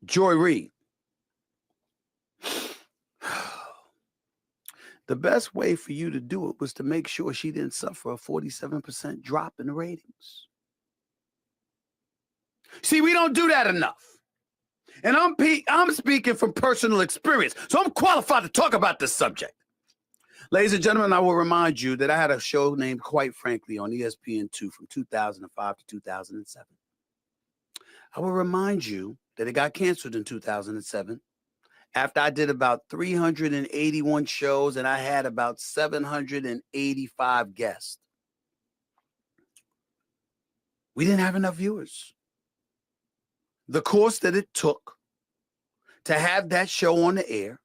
Joy Reid. The best way for you to do it was to make sure she didn't suffer a 47% drop in the ratings. See, we don't do that enough. And I'm speaking from personal experience, so I'm qualified to talk about this subject. Ladies and gentlemen, I will remind you that I had a show named Quite Frankly on ESPN2 from 2005 to 2007. I will remind you that it got canceled in 2007 after I did about 381 shows and I had about 785 guests. We didn't have enough viewers. The cost that it took to have that show on the air,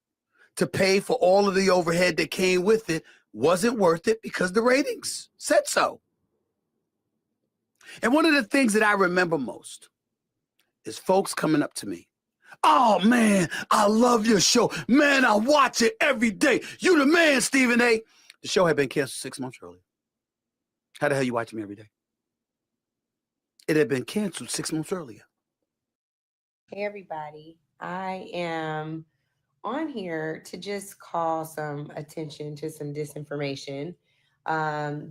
to pay for all of the overhead that came with it, wasn't worth it because the ratings said so. And one of the things that I remember most is folks coming up to me. Oh, man, I love your show. Man, I watch it every day. You the man, Stephen A. The show had been canceled 6 months earlier. How the hell you watching me every day? It had been canceled 6 months earlier. Hey, everybody. I am on here to just call some attention to some disinformation.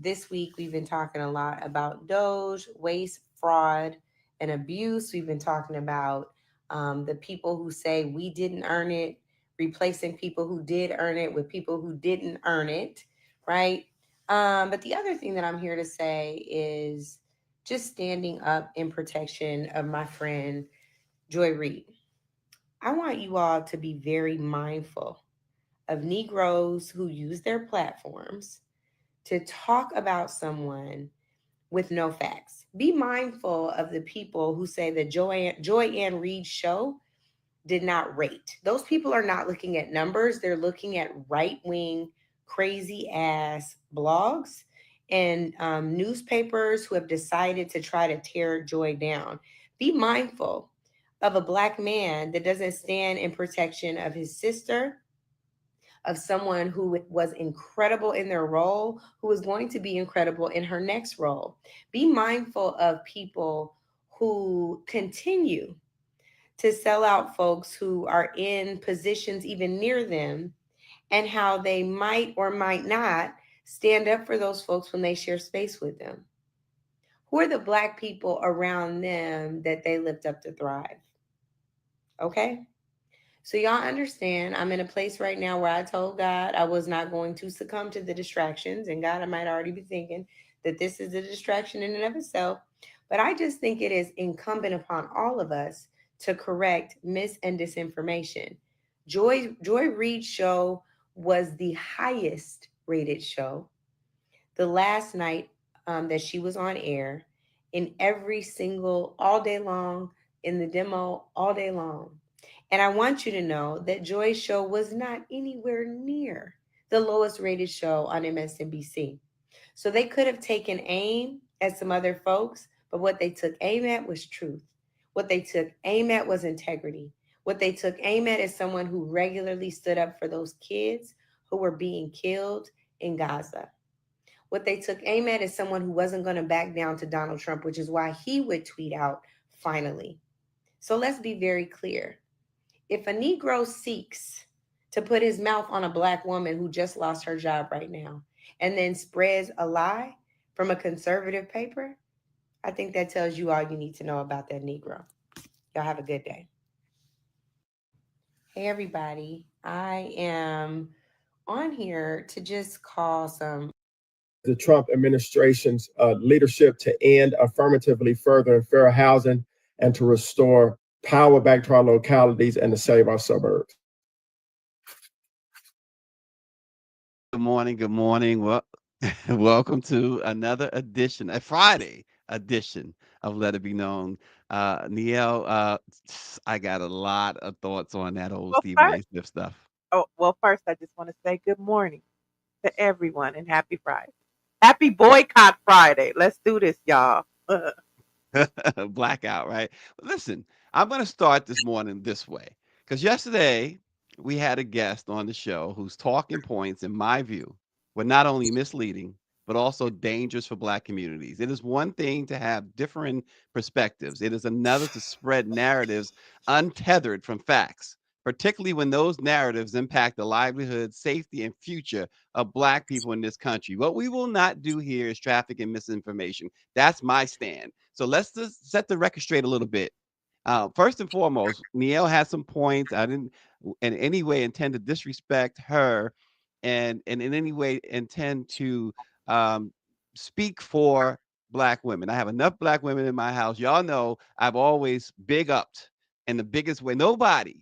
This week, we've been talking a lot about Doge, waste, fraud, and abuse. We've been talking about the people who say we didn't earn it, replacing people who did earn it with people who didn't earn it, right? But the other thing that I'm here to say is just standing up in protection of my friend, Joy Reid. I want you all to be very mindful of Negroes who use their platforms to talk about someone with no facts. Be mindful of the people who say the Joy Ann Reid show did not rate. Those people are not looking at numbers. They're looking at right-wing, crazy ass blogs and newspapers who have decided to try to tear Joy down. Be mindful of a Black man that doesn't stand in protection of his sister, of someone who was incredible in their role, who is going to be incredible in her next role. Be mindful of people who continue to sell out folks who are in positions even near them, and how they might or might not stand up for those folks when they share space with them. Who are the Black people around them that they lift up to thrive? Okay? So y'all understand, I'm in a place right now where I told God I was not going to succumb to the distractions. And God, I might already be thinking that this is a distraction in and of itself. But I just think it is incumbent upon all of us to correct mis and disinformation. Joy Reid's show was the highest rated show the last night that she was on air, in every single, all day long, in the demo, all day long. And I want you to know that Joy's show was not anywhere near the lowest rated show on MSNBC. So they could have taken aim at some other folks, but what they took aim at was truth. What they took aim at was integrity. What they took aim at is someone who regularly stood up for those kids who were being killed in Gaza. What they took aim at is someone who wasn't going to back down to Donald Trump, which is why he would tweet out, finally. So let's be very clear. If a Negro seeks to put his mouth on a Black woman who just lost her job right now and then spreads a lie from a conservative paper, I think that tells you all you need to know about that Negro. Y'all have a good day. Hey, everybody. I am on here to just call some. The Trump administration's leadership to end affirmatively further and fair housing and to restore power back to our localities and to save our suburbs. Good morning. Good morning. Well, welcome to another edition, a Friday edition of Let It Be Known. Niel, I got a lot of thoughts on that old Well, Stephen A. first, Smith stuff. first, I just want to say good morning to everyone and happy Friday. Happy Boycott Friday. Let's do this, y'all. Blackout, right? Listen, I'm going to start this morning this way because yesterday we had a guest on the show whose talking points, in my view, were not only misleading, but also dangerous for Black communities. It is one thing to have differing perspectives. It is another to spread narratives untethered from facts, particularly when those narratives impact the livelihood, safety, and future of Black people in this country. What we will not do here is traffic and misinformation. That's my stand. So let's just set the record straight a little bit. First and foremost, Niele has some points. I didn't in any way intend to disrespect her and in any way intend to um, speak for Black women. I have enough Black women in my house. Y'all know I've always big upped in the biggest way. Nobody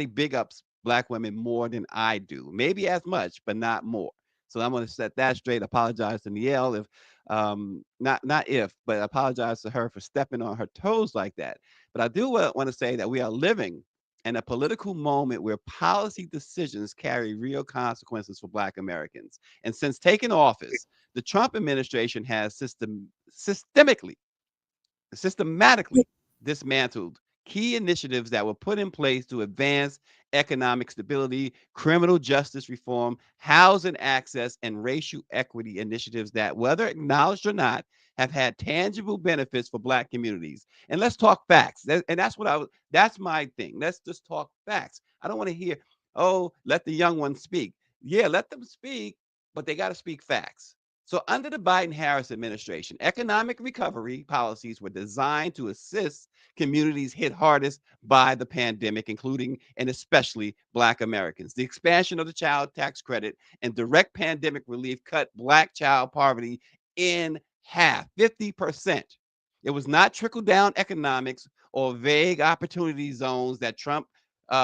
big ups Black women more than I do. Maybe as much, but not more. So I'm going to set that straight. Apologize to Niele if not if, but apologize to her for stepping on her toes like that. But I do want to say that we are living in a political moment where policy decisions carry real consequences for Black Americans. And since taking office, the Trump administration has systematically dismantled key initiatives that were put in place to advance economic stability, criminal justice reform, housing access, and racial equity initiatives that, whether acknowledged or not, have had tangible benefits for Black communities. And let's talk facts. That's my thing. Let's just talk facts. I don't want to hear, oh, let the young ones speak. Yeah, let them speak, but they got to speak facts. So, under the Biden Harris administration, economic recovery policies were designed to assist communities hit hardest by the pandemic, including and especially Black Americans. The expansion of the child tax credit and direct pandemic relief cut Black child poverty in half, 50%. It was not trickle down economics or vague opportunity zones that Trump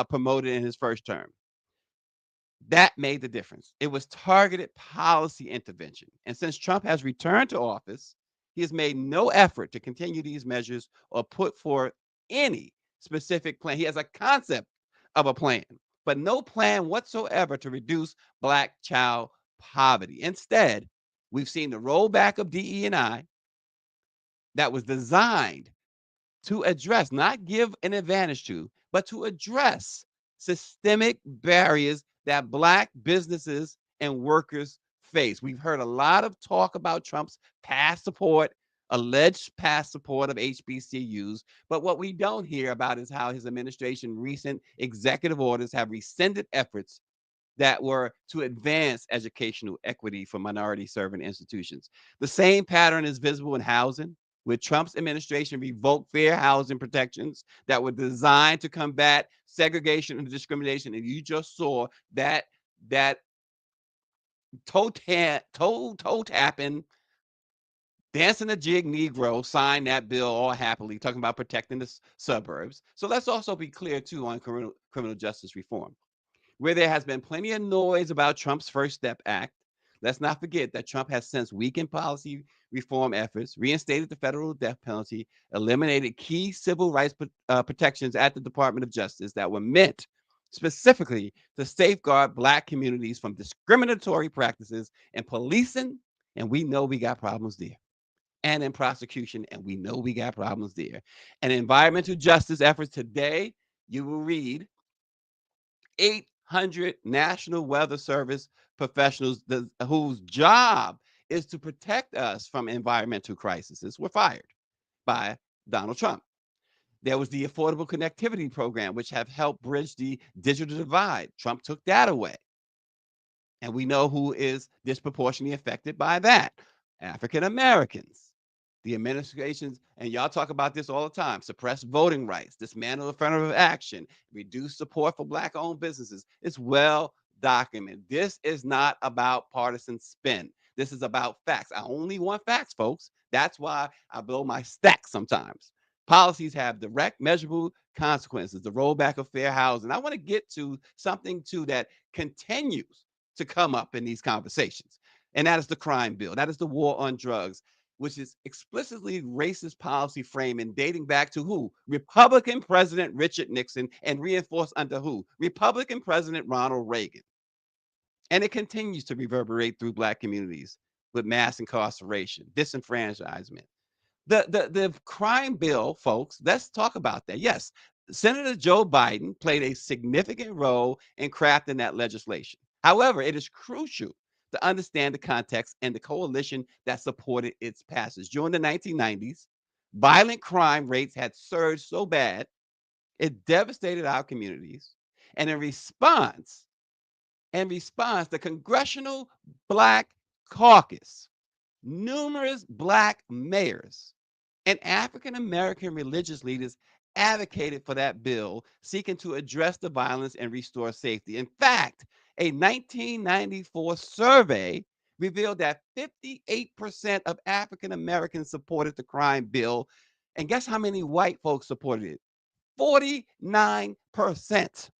promoted in his first term. That made the difference. It was targeted policy intervention. And since Trump has returned to office, he has made no effort to continue these measures or put forth any specific plan. He has a concept of a plan, but no plan whatsoever to reduce Black child poverty. Instead, we've seen the rollback of DE&I that was designed to address, not give an advantage to, but to address systemic barriers that Black businesses and workers face. We've heard a lot of talk about Trump's past support, alleged past support of HBCUs, but what we don't hear about is how his administration recent executive orders have rescinded efforts that were to advance educational equity for minority serving institutions. The same pattern is visible in housing, where Trump's administration revoked fair housing protections that were designed to combat segregation and discrimination. And you just saw that toe tapping, dancing a jig Negro signed that bill all happily, talking about protecting the suburbs. So let's also be clear too on criminal justice reform. Where there has been plenty of noise about Trump's First Step Act, let's not forget that Trump has since weakened policy reform efforts, reinstated the federal death penalty, eliminated key civil rights protections at the Department of Justice that were meant specifically to safeguard Black communities from discriminatory practices in policing, and we know we got problems there, and in prosecution, and we know we got problems there. And environmental justice efforts today, you will read 800 National Weather Service professionals whose job is to protect us from environmental crises were fired by Donald Trump. There was the Affordable Connectivity Program, which have helped bridge the digital divide. Trump took that away. And we know who is disproportionately affected by that. African Americans. The administrations, and y'all talk about this all the time, suppress voting rights, dismantle affirmative action, reduce support for Black-owned businesses. It's well documented. This is not about partisan spin. This is about facts. I only want facts, folks. That's why I blow my stack sometimes. Policies have direct, measurable consequences. The rollback of fair housing. I want to get to something, too, that continues to come up in these conversations, and that is the crime bill. That is the war on drugs, which is explicitly racist policy framing dating back to who? Republican President Richard Nixon, and reinforced under who? Republican President Ronald Reagan. And it continues to reverberate through Black communities with mass incarceration, disenfranchisement. The crime bill, folks, let's talk about that. Yes, Senator Joe Biden played a significant role in crafting that legislation. However, it is crucial to understand the context and the coalition that supported its passage. During the 1990s, violent crime rates had surged so bad it devastated our communities. And in response, the Congressional Black Caucus, numerous Black mayors, and African American religious leaders advocated for that bill, seeking to address the violence and restore safety. In fact, a 1994 survey revealed that 58% of African Americans supported the crime bill. And guess how many white folks supported it? 49%.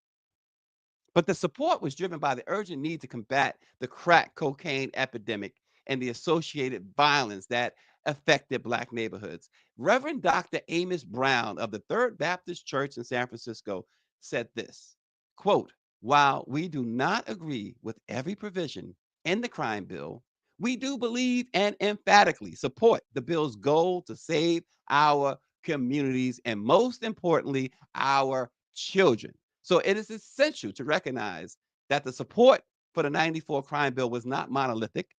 But the support was driven by the urgent need to combat the crack cocaine epidemic and the associated violence that affected Black neighborhoods. Reverend Dr. Amos Brown of the Third Baptist Church in San Francisco said this, quote, "While we do not agree with every provision in the crime bill, we do believe and emphatically support the bill's goal to save our communities and, most importantly, our children. So it is essential to recognize that the support for the 94 crime bill was not monolithic.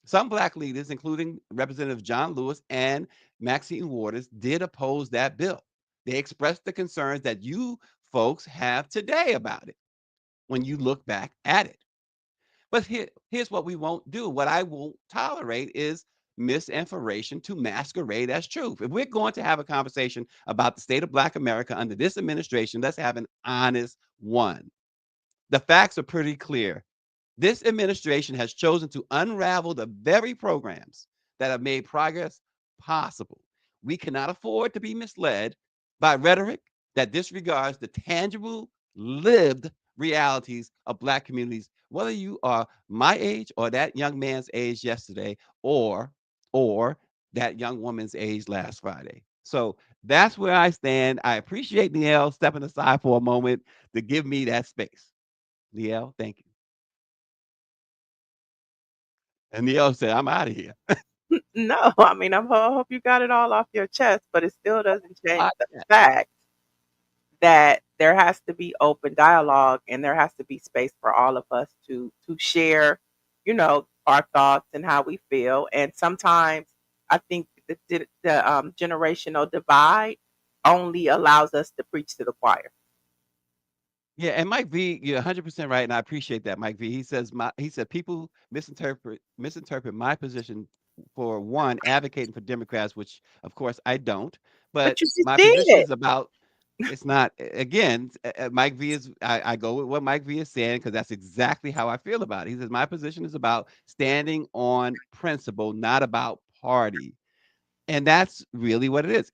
Some Black leaders, including Representative John Lewis and Maxine Waters, did oppose that bill. They expressed the concerns that you folks have today about it when you look back at it. But here's what we won't do. What I won't tolerate is misinformation to masquerade as truth. If we're going to have a conversation about the state of Black America under this administration, let's have an honest one. The facts are pretty clear. This administration has chosen to unravel the very programs that have made progress possible. We cannot afford to be misled by rhetoric that disregards the tangible, lived realities of Black communities, whether you are my age or that young man's age yesterday, or that young woman's age last Friday. So that's where I stand. I appreciate Niele stepping aside for a moment to give me that space. Niele, thank you. And Niele said, "I'm out of here." No, I mean, I hope you got it all off your chest, but it still doesn't change the fact that there has to be open dialogue and there has to be space for all of us to share, our thoughts and how we feel. And sometimes I think the generational divide only allows us to preach to the choir. Yeah, and Mike V, you're 100% right, and I appreciate that, Mike V. He said people misinterpret my position for one advocating for Democrats, which of course I don't. But But you just my position did. is about. It's not again. Mike V is. I go with what Mike V is saying because that's exactly how I feel about it. He says my position is about standing on principle, not about party. And that's really what it is.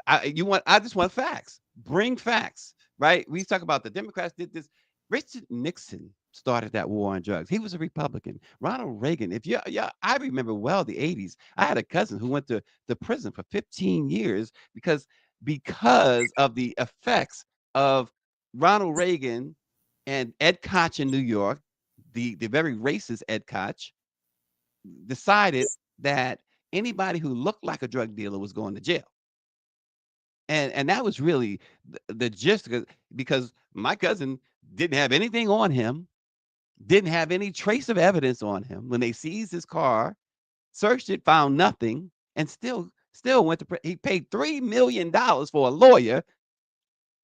I just want facts. Bring facts, right? We talk about the Democrats did this. Richard Nixon started that war on drugs. He was a Republican. Ronald Reagan, I remember well the 80s. I had a cousin who went to the prison for 15 years because of the effects of Ronald Reagan and Ed Koch in New York, the very racist Ed Koch, decided that anybody who looked like a drug dealer was going to jail. And that was really the gist, because my cousin didn't have anything on him, didn't have any trace of evidence on him. When they seized his car, searched it, found nothing, and still went to he paid $3 million for a lawyer.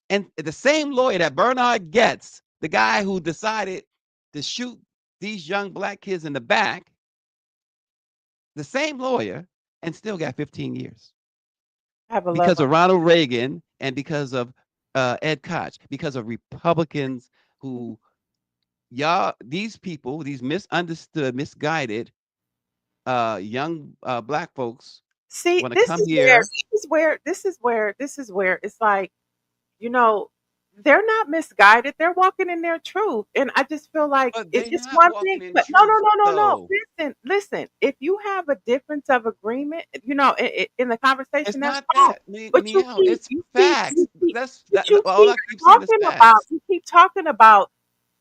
And the same lawyer that Bernard Getz, the guy who decided to shoot these young Black kids in the back, the same lawyer, and still got 15 years. Because of Ronald Reagan and because of Ed Koch, because of Republicans who, these people, these misunderstood, misguided young Black folks See, want to come here. this is where it's like, they're not misguided. They're walking in their truth. And I just feel like But it's they're just not one walking thing. in But truth, no. though. Listen. If you have a difference of agreement, in the It's conversation, that's not fine. that, But Niele. It's you facts. All I keep saying is talking facts. you keep talking about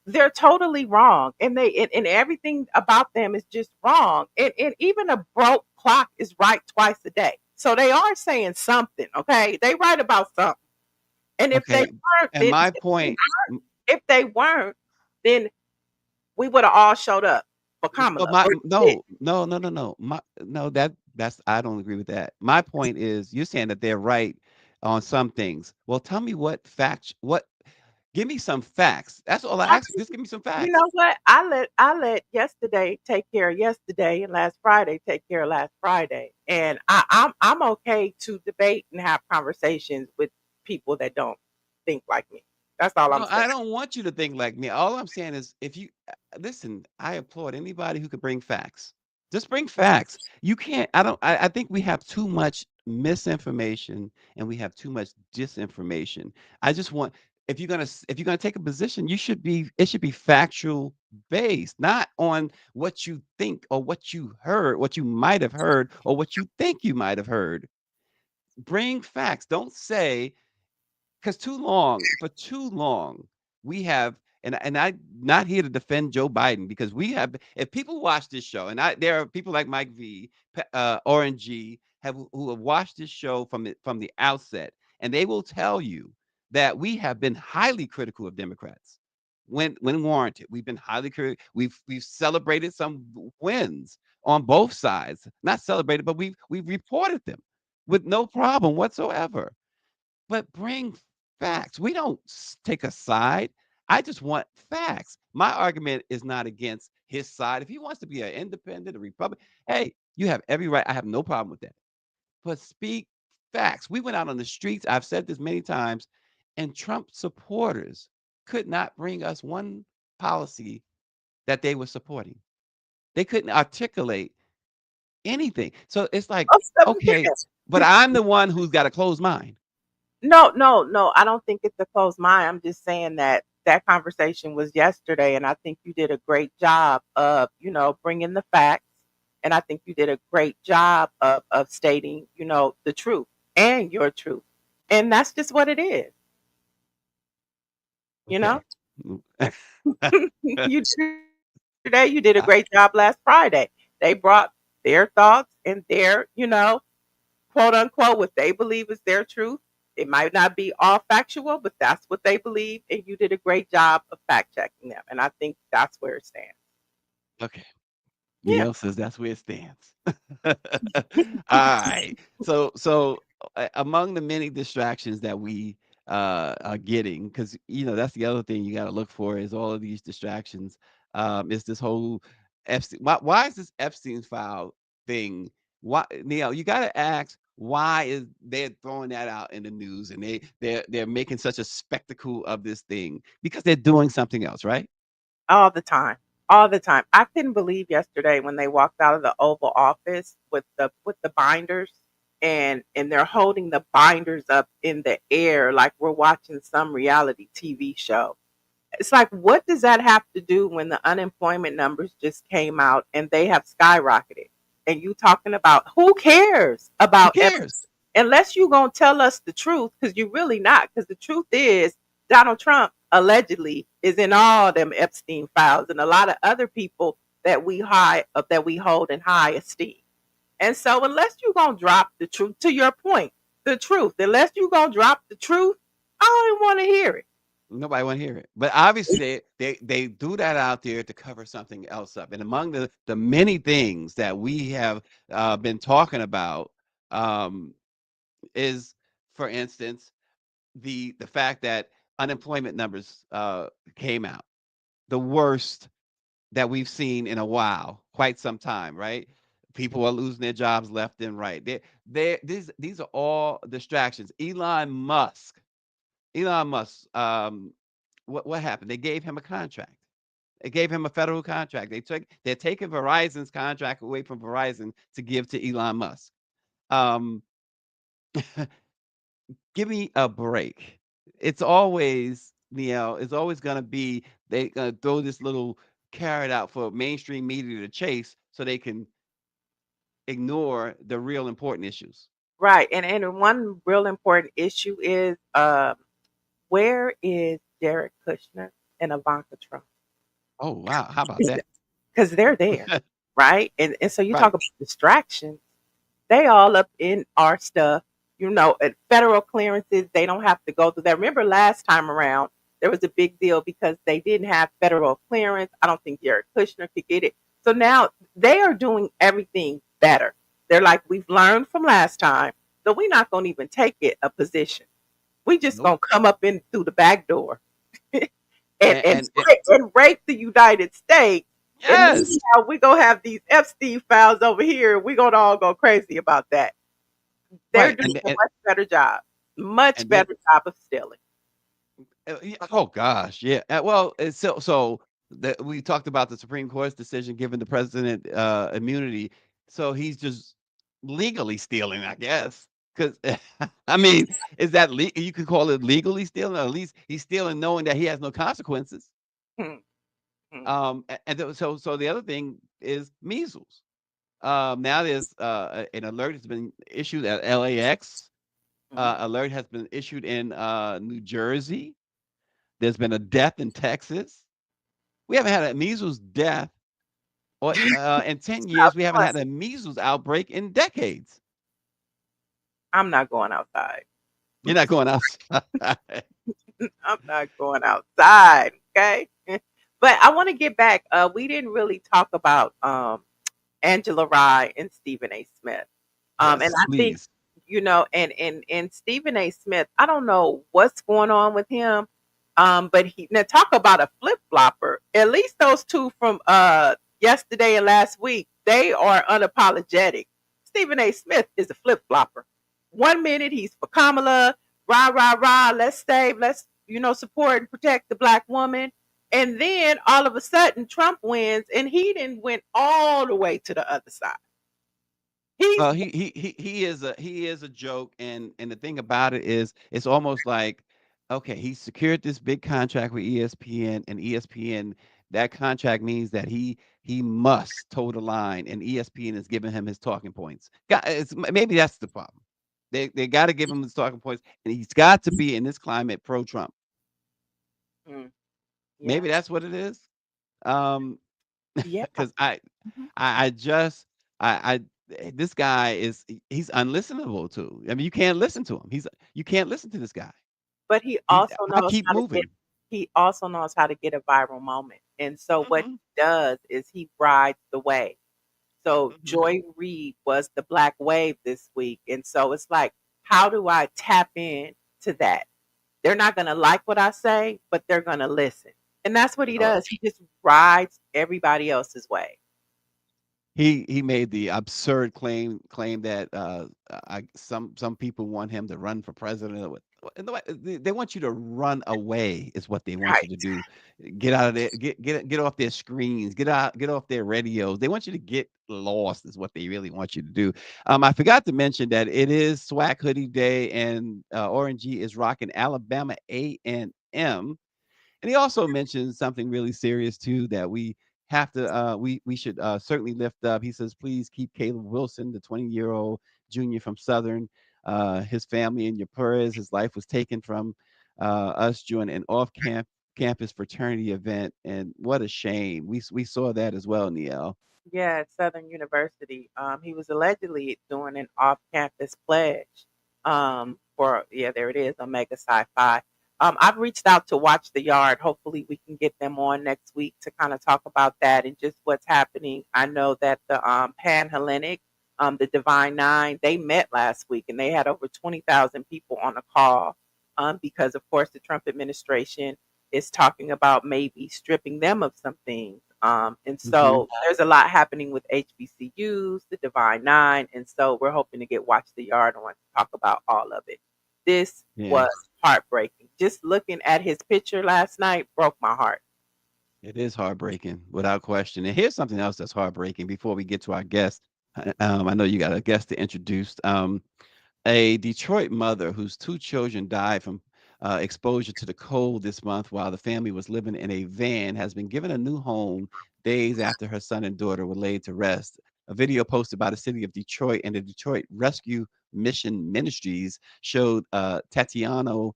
they're totally wrong, and and everything about them is just wrong. And even a broke clock is right twice a day. So they are saying something, okay? They right about something. And if they Okay. weren't, And my point, if they weren't, then we would have all showed up. for Well, Kamala. my Or no, no, no, no, no. That's I don't agree with that. My point is you're saying that they're right on some things. Well, tell me what give me some facts. That's all I I ask you. Just give me some You facts. know what? I let yesterday take care of yesterday and last Friday take care of last Friday. And I'm okay to debate and have conversations with people that don't think like me. That's all I'm No, saying. I don't want you to think like me. All I'm saying is if you listen, I applaud anybody who could bring facts. Just bring facts. You can't, I think we have too much misinformation and we have too much disinformation. I just want if you're gonna take a position, it should be factual based, not on what you think or what you heard, what you might have heard, or what you think you might have heard. Bring facts. Don't say because for too long, we have, and I'm not here to defend Joe Biden because we have. If people watch this show, there are people like Mike V, Oren G, who have watched this show from the outset, and they will tell you that we have been highly critical of Democrats when warranted. We've been highly critical. We've celebrated some wins on both sides. Not celebrated, but we've reported them with no problem whatsoever. But bring facts. We don't take a side. I just want facts. My argument is not against his side. If he wants to be an independent, a Republican, hey, you have every right. I have no problem with that. But speak facts. We went out on the streets. I've said this many times, and Trump supporters could not bring us one policy that they were supporting. They couldn't articulate anything. So it's like, Oh, stuff is okay, different. but I'm the one who's got a closed mind. No, no, no. I don't think it's a closed mind. I'm just saying that that conversation was yesterday, and I think you did a great job of, bringing the facts, and I think you did a great job of stating, the truth and your truth, and that's just what it is, you know. Okay. You today you did a great job last Friday. They brought their thoughts and their, quote unquote, what they believe is their truth. It might not be all factual, but that's what they believe. And you did a great job of fact checking them. And I think that's where it stands. Okay. Yeah. Neil says that's where it stands. All right. So among the many distractions that we are getting, because that's the other thing you got to look for is all of these distractions. Is this whole Epstein? Why is this Epstein file thing? Why, Neil? You got to ask why is they're throwing that out in the news and they're making such a spectacle of this thing because they're doing something else, right? All the time. All the time. I couldn't believe yesterday when they walked out of the Oval Office with the binders and they're holding the binders up in the air like we're watching some reality TV show. It's like, what does that have to do when the unemployment numbers just came out and they have skyrocketed? And you talking about who cares Who about cares? unless you gonna tell us the truth, because you're really not. Because the truth is, Donald Trump allegedly is in all them Epstein files, and a lot of other people that we hold in high esteem. And so, unless you're gonna drop the truth, to your point, the truth, unless you're gonna drop the truth, I don't even want to hear it. Nobody want to hear it. But obviously they do that out there to cover something else up. And among the many things that we have been talking about um, is, for instance, the fact that unemployment numbers came out, the worst that we've seen in a while, quite some time, right? People are losing their jobs left and right. These are all distractions. Elon Musk, what happened? They gave him a contract. They gave him a federal contract. They're taking Verizon's contract away from Verizon to give to Elon Musk. Um, give me a break. It's always, it's always gonna be they gonna throw this little carrot out for mainstream media to chase so they can ignore the real important issues. Right. And one real important issue is where is Jared Kushner and Ivanka Trump? Oh wow, how about that? Because they're there, right? And so you talk Right. about distractions, they all up in our stuff, at federal clearances, they don't have to go through that. Remember last time around, there was a big deal because they didn't have federal clearance. I don't think Jared Kushner could get it. So now they are doing everything better. They're like, we've learned from last time, so we're not going to even take it a position. We just Nope. going to come up in through the back door and, And and rape the United States. And yes, meanwhile, we're going to have these Epstein files over here. We're going to all go crazy about that. They're right. doing a much And then better job of stealing. yeah, oh gosh, yeah. Well, so that we talked about the Supreme Court's decision giving the president immunity. So he's just legally stealing, I guess. Because I mean, is that you could call it legally stealing? Or at least he's stealing knowing that he has no consequences. Hmm, hmm, So the other thing is measles. Now there's an alert has been issued at LAX. hmm. Alert has been issued in New Jersey. There's been a death in Texas. We haven't had a measles death, or in 10 years, we haven't had a measles outbreak in decades. I'm not going outside. You're not going outside. I'm not going outside. Okay. But I want to get back. We didn't really talk about Angela Rye and Stephen A. Smith. And Yes, I think, please. and Stephen A. Smith, I don't know what's going on with him. But he now talk about a flip flopper. At least those two from yesterday and last week, they are unapologetic. Stephen A. Smith is a flip flopper. 1 minute he's for Kamala, rah rah rah, let's save, let's support and protect the black woman. And then all of a sudden Trump wins and he didn't went all the way to the other side. He's Well, he is a joke, and the thing about it is, it's almost like, okay, he secured this big contract with ESPN, and ESPN, that contract means that he must toe the line, and ESPN is giving him his talking points. Maybe that's the problem. They got to give him his talking points, and he's got to be in this climate pro Trump. mm, yeah. Maybe that's what it is. Um, Yeah. because Mhm. I just this guy he's unlistenable to. I mean, you can't listen to him. You can't listen to this guy. But he He's also I knows keep how to get moving. he also knows how to get a viral moment. And so what Hmm. he does is he rides the wave. So Hmm. Joy Reid was the black wave this week. And so it's like, how do I tap in to that? They're not gonna like what I say, but they're gonna listen. And that's what he does. He just rides everybody else's way. He made the absurd claim that some people want him to run for president. In the way, they want you to run away is what they want you to Right. do. Get out of there. Get off their screens. Get off their radios. They want you to get lost is what they really want you to do. I forgot to mention that it is Swag Hoodie Day, and Orangey is rocking Alabama A&M. And he also mentioned something really serious too, that we have to we should certainly lift up. He says, please keep Caleb Wilson, the 20-year-old junior from Southern, his family in your prayers. His life was taken from us during an campus fraternity event, and what a shame. We saw that as well, Niel. Yeah, at Southern University. He was allegedly doing an off-campus pledge. For yeah, there it is, Omega Sci-Fi. I've reached out to Watch the Yard. Hopefully, we can get them on next week to kind of talk about that and just what's happening. I know that the Pan-Hellenic, the Divine Nine, they met last week and they had over 20,000 people on a call. Because of course the Trump administration is talking about maybe stripping them of some things. And Hmm. so there's a lot happening with HBCUs, the Divine Nine, and so we're hoping to get Watch the Yard on to talk about all of it. This Yeah, was heartbreaking. Just looking at his picture last night broke my heart. it is heartbreaking without question. And here's something else that's heartbreaking before we get to our guest. I know you got a guest to introduce. A Detroit mother whose two children died from exposure to the cold this month while the family was living in a van has been given a new home days after her son and daughter were laid to rest. A video posted by the city of Detroit and the Detroit Rescue Mission Ministries showed Tatiana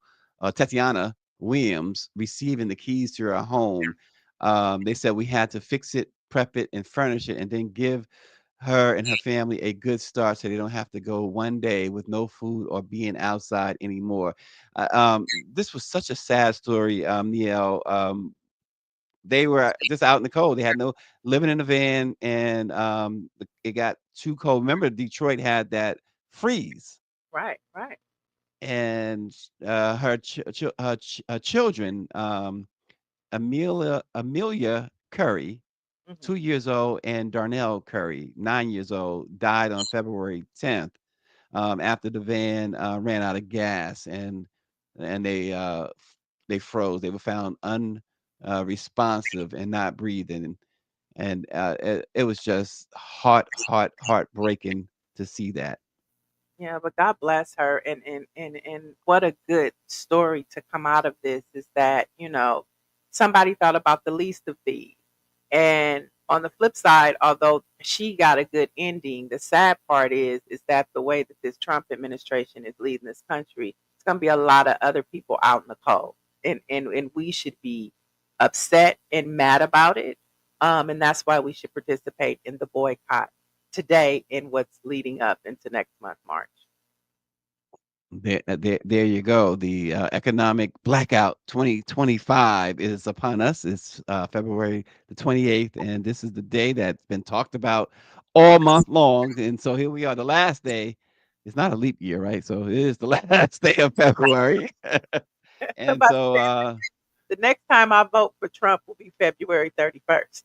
Williams receiving the keys to her home. They said, we had to fix it, prep it, and furnish it, and then give her and her family a good start so they don't have to go one day with no food or being outside anymore. This was such a sad story, Niel. they were just out in the cold. They had no living in a van, and it got too cold. Remember, Detroit had that freeze, Right, right. and her children, Amelia Curry, Hmm. 2 years old, and Darnell Curry, 9 years old, died on February 10th, after the van ran out of gas, and they froze. They were found unresponsive and not breathing, and it was just heartbreaking to see that. Yeah, but God bless her, and what a good story to come out of this is that, somebody thought about the least of these. And on the flip side, although she got a good ending, the sad part is that the way that this Trump administration is leading this country, it's going to be a lot of other people out in the cold, and we should be upset and mad about it. And that's why we should participate in the boycott today and what's leading up into next month, March. There you go. The economic blackout 2025 is upon us. It's February the 28th, and this is the day that's been talked about all month long. And so here we are, the last day. It's not a leap year, right? So it is the last day of February. And About so, the next time I vote for Trump will be February 31st.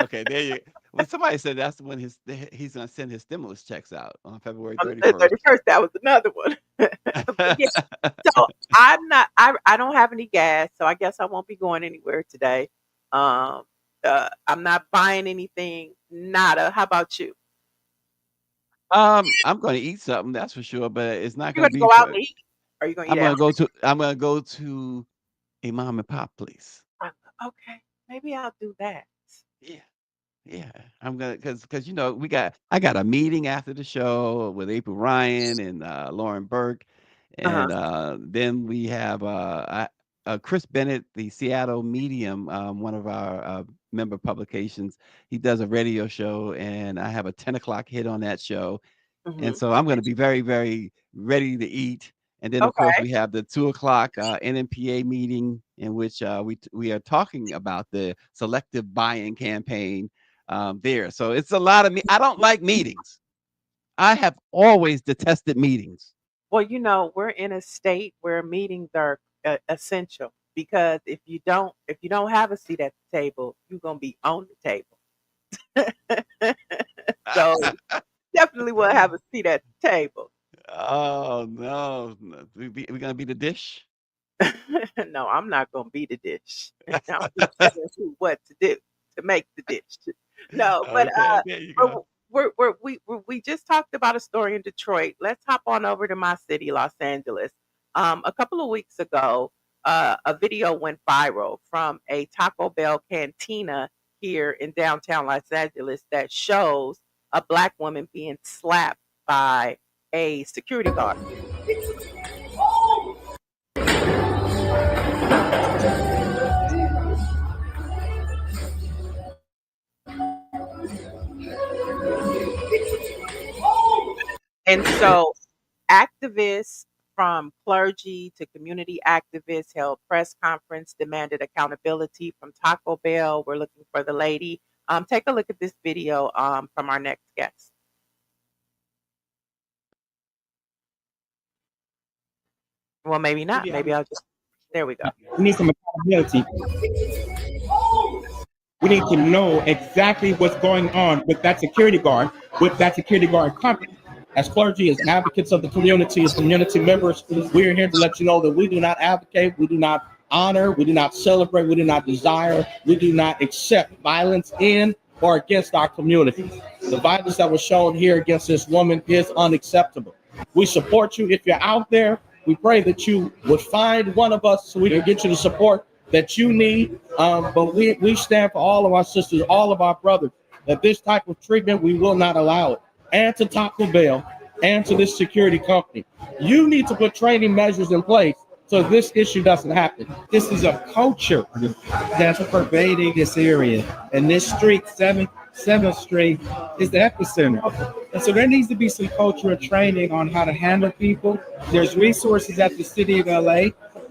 okay, there you. When somebody said that's when he's going to send his stimulus checks out on February On the 31st. 31st, that was another one. But yeah, so I don't have any gas, so I guess I won't be going anywhere today. I'm not buying anything, nada. How about you? I'm going to eat something, that's for sure, but it's not You're going going to to be go out for. and eat? Or are you going to I'm eat going out? to go to. I'm going to go to a mom and pop place. Okay, maybe I'll do that. Yeah. Yeah, I'm gonna because I got a meeting after the show with April Ryan and Lauren Burke, Uh-huh. and then we have Chris Bennett, the Seattle Medium, one of our member publications. He does a radio show, and I have a 10 o'clock hit on that show, and Hmm. so I'm going to be very, very ready to eat. And then, of course, Okay. we have the 2 o'clock NMPA meeting in which we are talking about the selective buying campaign there. So it's a lot of me. I don't like meetings. I have always detested meetings. Well, we're in a state where meetings are essential because if you don't have a seat at the table, you're gonna be on the table. So definitely will have a seat at the table. Oh no, we gonna be the dish. No, I'm not gonna be the dish. I'm just telling you what to do to make the dish. No, but Okay, there you but go. we just talked about a story in Detroit. Let's hop on over to my city, Los Angeles. A couple of weeks ago, a video went viral from a Taco Bell Cantina here in downtown Los Angeles that shows a black woman being slapped by a security guard. And so activists from clergy to community activists held press conference, demanded accountability from Taco Bell. We're looking for the lady. Take a look at this video from our next guest. Well, maybe not. Maybe I'll just. There we go. We need some accountability. We need to know exactly what's going on with that security guard company. As clergy, as advocates of the community, as community members, we are here to let you know that we do not advocate, we do not honor, we do not celebrate, we do not desire, we do not accept violence in or against our community. The violence that was shown here against this woman is unacceptable. We support you if you're out there. We pray that you would find one of us so we can get you the support that you need. But we stand for all of our sisters, all of our brothers, that this type of treatment, we will not allow it. And to Taco Bell and to this security company, you need to put training measures in place so this issue doesn't happen. This is a culture that's pervading this area. And this street, 7th Street, is the epicenter. And so there needs to be some cultural training on how to handle people. There's resources at the city of LA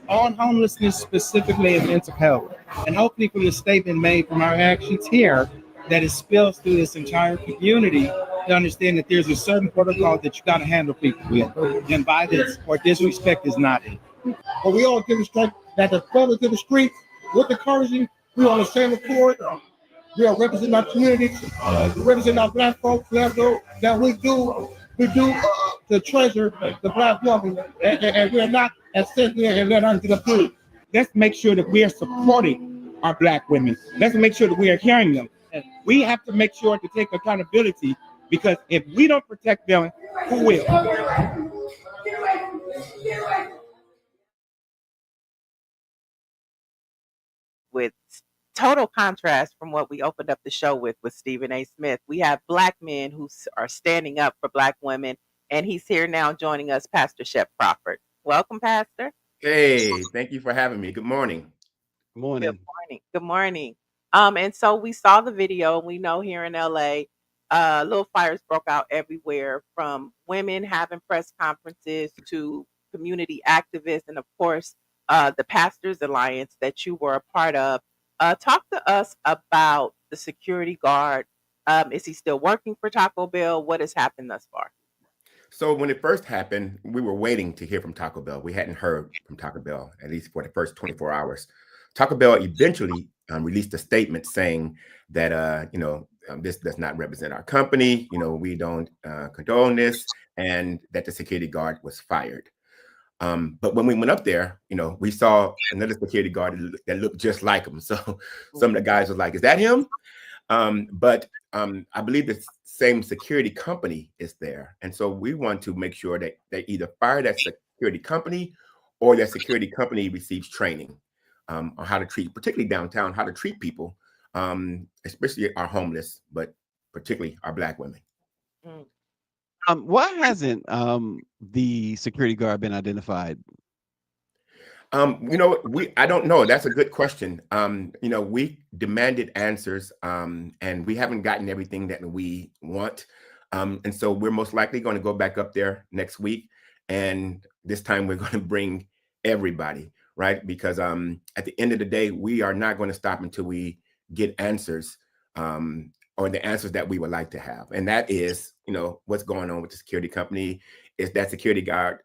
on homelessness, specifically in mental health. And hopefully from the statement made from our actions here, that it spills through this entire community to understand that there's a certain protocol that you got to handle people with. And by this, or disrespect is not it. But we all demonstrate that the brothers in the streets with the clergy, we on the same accord. We are representing our communities, representing our black folks that we do to treasure the black woman, and we're not as sitting there and let unto the food. Let's make sure that we are supporting our black women. Let's make sure that we are hearing them. And we have to make sure to take accountability, because if we don't protect them, who will? With total contrast from what we opened up the show with Stephen A. Smith, we have black men who are standing up for black women, and he's here now joining us, Pastor Shep Crawford. Welcome, Pastor. Hey, thank you for having me. Good morning. Morning. Good morning. Good morning. And so we saw the video. We know here in LA, little fires broke out everywhere, from women having press conferences to community activists, and of course, the Pastors Alliance that you were a part of. Talk to us about the security guard. Is he still working for Taco Bell? What has happened thus far? So when it first happened, we were waiting to hear from Taco Bell. We hadn't heard from Taco Bell, at least for the first 24 hours. Taco Bell eventually released a statement saying that, this does not represent our company. We don't condone this, and that the security guard was fired. But when we went up there, we saw another security guard that looked just like him. So some of the guys were like, is that him? But I believe the same security company is there. And so we want to make sure that they either fire that security company, or that security company receives training on how to treat, particularly downtown, how to treat people, especially our homeless, but particularly our black women. Why hasn't the security guard been identified? I don't know. That's a good question. We demanded answers, and we haven't gotten everything that we want. And so we're most likely going to go back up there next week. And this time we're going to bring everybody, right? Because at the end of the day, we are not going to stop until we get answers, or the answers that we would like to have. And that is, what's going on with the security company. Is that security guard,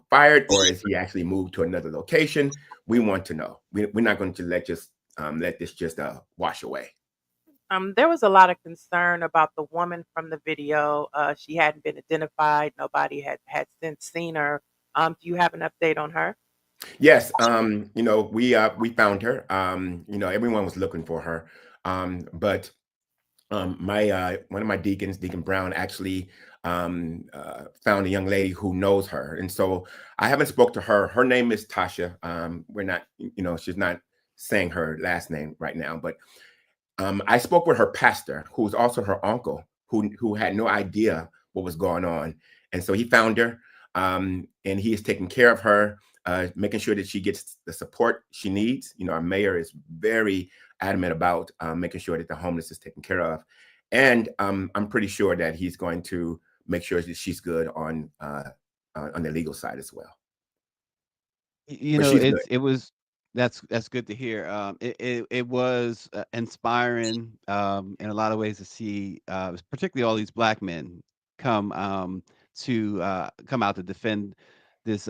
fired, or is he actually moved to another location? We want to know. We're not going to let this just wash away. There was a lot of concern about the woman from the video. She hadn't been identified. Nobody had since seen her. Do you have an update on her? Yes. We found her. Everyone was looking for her. But one of my deacons, Deacon Brown, actually found a young lady who knows her. And so I haven't spoke to her. Her name is Tasha. We're not, she's not saying her last name right now, but I spoke with her pastor, who was also her uncle, who had no idea what was going on. And so he found her, and he is taking care of her, making sure that she gets the support she needs. Our mayor is very adamant about making sure that the homeless is taken care of. And I'm pretty sure that he's going to make sure that she's good on the legal side as well. That's good to hear. It was inspiring in a lot of ways to see, particularly all these black men come out to defend this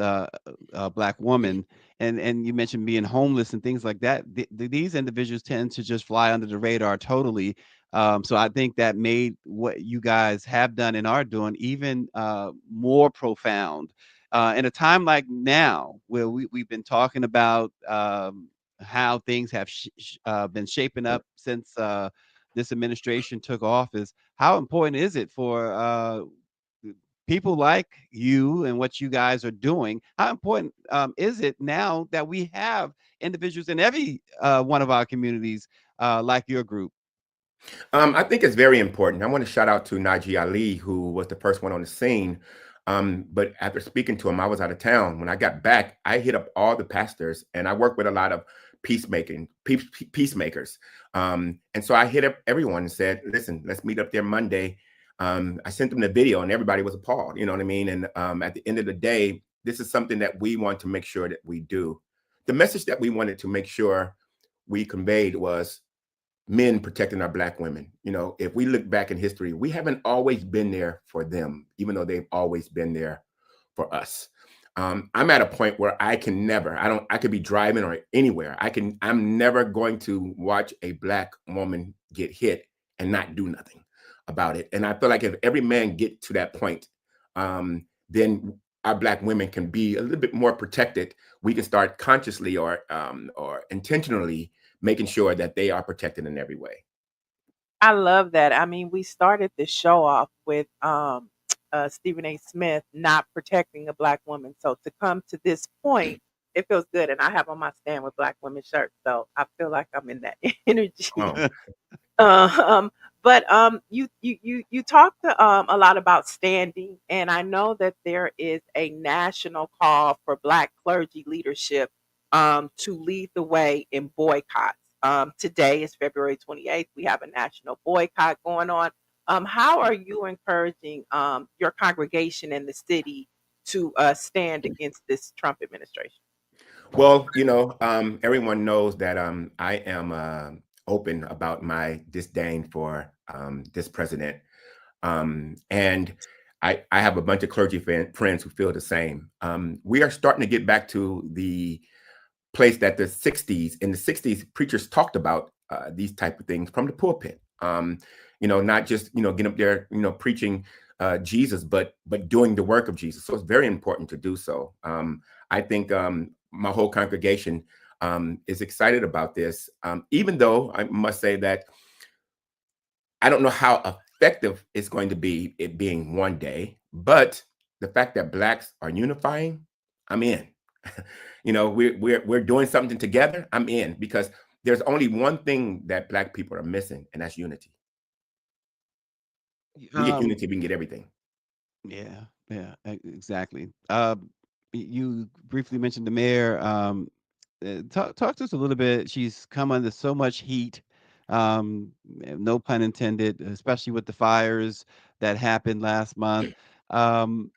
black woman. And you mentioned being homeless and things like that. These individuals tend to just fly under the radar totally. So I think that made what you guys have done and are doing even more profound. In a time like now, where we've been talking about how things have been shaping up since this administration took office, how important is it for people like you and what you guys are doing? How important is it now that we have individuals in every one of our communities like your group? I think it's very important. I want to shout out to Najee Ali, who was the first one on the scene. But after speaking to him, I was out of town. When I got back, I hit up all the pastors, and I work with a lot of peacemakers. And so I hit up everyone and said, listen, let's meet up there Monday. I sent them the video, and everybody was appalled. You know what I mean? And at the end of the day, this is something that we want to make sure that we do. The message that we wanted to make sure we conveyed was men protecting our Black women. You know, if we look back in history, we haven't always been there for them, even though they've always been there for us. I'm at a point where I can never, I could be driving or anywhere. I'm never going to watch a Black woman get hit and not do nothing about it. And I feel like if every man get to that point, then our Black women can be a little bit more protected. We can start consciously or intentionally making sure that they are protected in every way. I love that. I mean, we started the show off with Stephen A. Smith not protecting a Black woman. So to come to this point, it feels good. And I have on my Stand with Black Women shirt, so I feel like I'm in that energy. Oh. But you talked a lot about standing, and I know that there is a national call for Black clergy leadership to lead the way in boycotts. Today is February 28th. We have a national boycott going on. How are you encouraging your congregation and the city to stand against this Trump administration? Well, you know, everyone knows that I am open about my disdain for this president. And I have a bunch of clergy friends who feel the same. We are starting to get back to the place that in the 60s, preachers talked about these type of things from the pulpit. You know, not just, you know, getting up there, you know, preaching Jesus, but doing the work of Jesus. So it's very important to do so. I think my whole congregation is excited about this, even though I must say that I don't know how effective it's going to be, it being one day, but the fact that Blacks are unifying, I'm in. You know, we're doing something together, I'm in, because there's only one thing that Black people are missing, and that's unity. We get unity, we can get everything. Yeah, yeah, exactly. You briefly mentioned the mayor. Talk to us a little bit. She's come under so much heat, no pun intended, especially with the fires that happened last month, and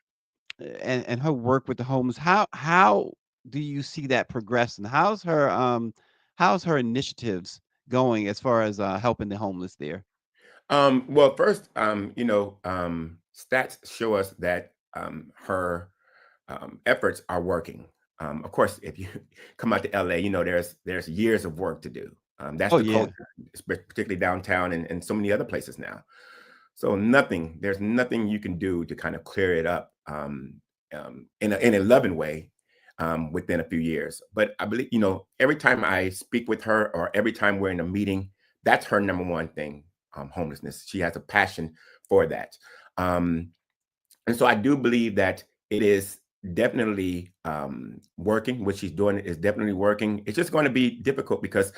her work with the homeless. How do you see that progressing? How's her initiatives going as far as helping the homeless there? Well, first, you know, stats show us that her efforts are working. Of course, if you come out to LA, you know there's years of work to do. That's Oh the yeah. culture, particularly downtown and so many other places now. So there's nothing you can do to kind of clear it up in a loving way within a few years. But I believe, you know, every time I speak with her or every time we're in a meeting, that's her number one thing, homelessness. She has a passion for that. And so I do believe that it is definitely working. What she's doing is definitely working. It's just going to be difficult because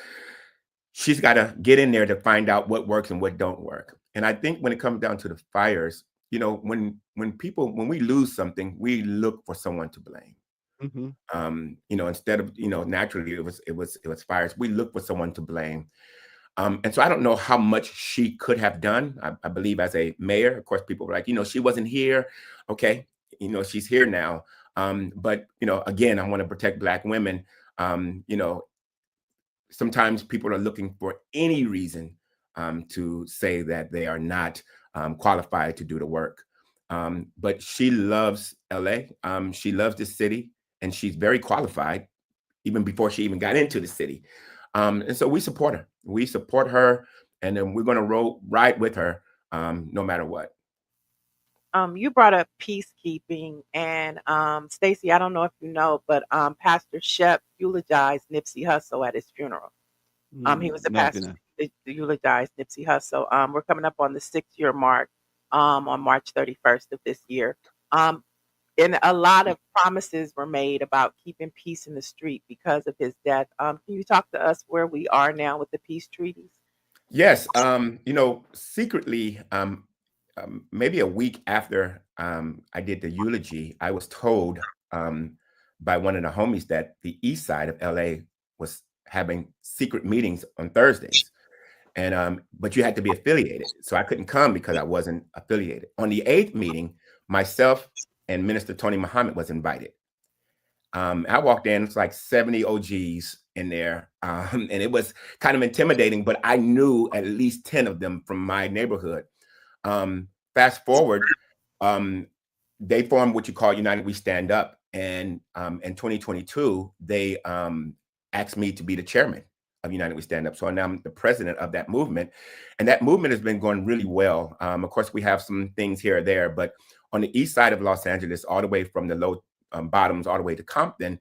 she's got to get in there to find out what works and what don't work. And I think when it comes down to the fires, you know, when we lose something, we look for someone to blame. You know, instead of, you know, naturally it was fires. We look for someone to blame. And so I don't know how much she could have done. I believe as a mayor, of course, people were like, you know, she wasn't here. Okay, you know, she's here now. But, you know, again, I want to protect Black women. You know, sometimes people are looking for any reason to say that they are not qualified to do the work. But she loves LA. She loves this city, and she's very qualified even before she even got into the city. And so we support her. We support her, and then we're going to ride with her no matter what. You brought up peacekeeping, and Stacy, I don't know if you know, but Pastor Shep eulogized Nipsey Hussle at his funeral. He was the No, I pastor didn't. that eulogized Nipsey Hussle. We're coming up on the 6-year mark on March 31st of this year. And a lot of promises were made about keeping peace in the street because of his death. Can you talk to us where we are now with the peace treaties? Yes, you know, secretly, maybe a week after I did the eulogy, I was told by one of the homies that the east side of LA was having secret meetings on Thursdays. And but you had to be affiliated. So I couldn't come because I wasn't affiliated. On the 8th meeting, myself and Minister Tony Muhammad was invited. I walked in, it's like 70 OGs in there, and it was kind of intimidating. But I knew at least 10 of them from my neighborhood. Fast forward, they formed what you call United We Stand Up, and in 2022, they asked me to be the chairman of United We Stand Up. So now I'm the president of that movement, and that movement has been going really well. Of course, we have some things here or there, but on the east side of Los Angeles, all the way from the low bottoms all the way to Compton,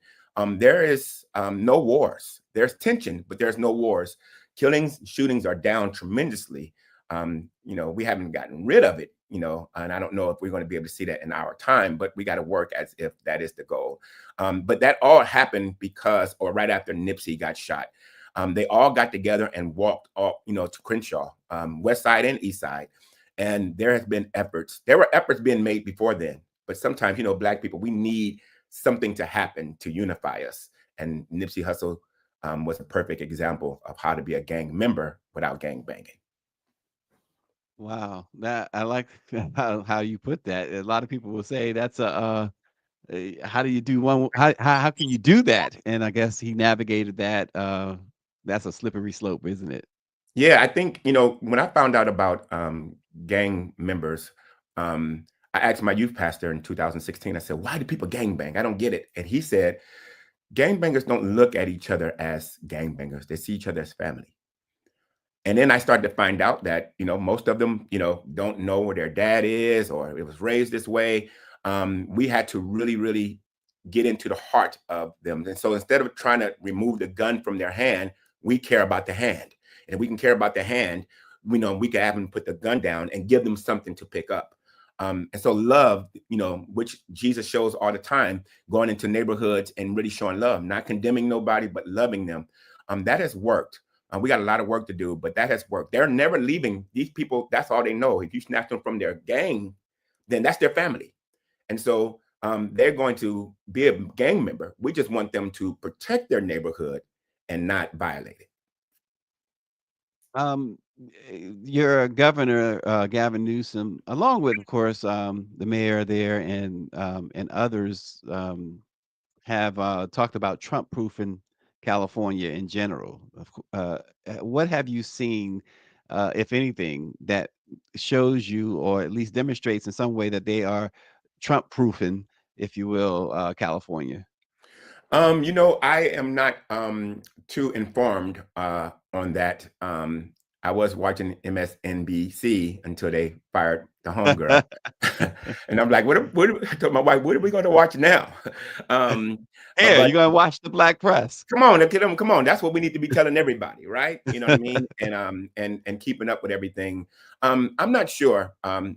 there is no wars. There's tension, but there's no wars. Killings, shootings are down tremendously. We haven't gotten rid of it, and I don't know if we're going to be able to see that in our time, but we got to work as if that is the goal. But that all happened because, or right after Nipsey got shot, they all got together and walked off, to Crenshaw, west side and east side. And there has been efforts. There were efforts being made before then, but sometimes, Black people, we need something to happen to unify us. And Nipsey Hussle was a perfect example of how to be a gang member without gang banging. Wow, that I like how you put that. A lot of people will say that's how do you do one? How can you do that? And I guess he navigated that. That's a slippery slope, isn't it? Yeah, I think, when I found out about gang members, I asked my youth pastor in 2016, I said, why do people gang bang? I don't get it. And he said, gangbangers don't look at each other as gangbangers. They see each other as family. And then I started to find out that, most of them, don't know where their dad is or it was raised this way. We had to really, really get into the heart of them. And so instead of trying to remove the gun from their hand, we care about the hand. And if we can care about the hand, we can have them put the gun down and give them something to pick up. And so love, which Jesus shows all the time, going into neighborhoods and really showing love, not condemning nobody, but loving them. That has worked. We got a lot of work to do, but that has worked. They're never leaving. These people, that's all they know. If you snatch them from their gang, then that's their family. And so they're going to be a gang member. We just want them to protect their neighborhood and not violate it. Your governor, Gavin Newsom, along with, of course, the mayor there and others, have talked about Trump-proofing California in general. What have you seen, if anything, that shows you, or at least demonstrates in some way that they are Trump-proofing, if you will, California? I am not too informed on that. I was watching MSNBC until they fired the homegirl. And I'm like, I told my wife, what are we going to watch now? You're going to watch the Black Press. Come on, come on. That's what we need to be telling everybody, right? You know what I mean? And keeping up with everything. I'm not sure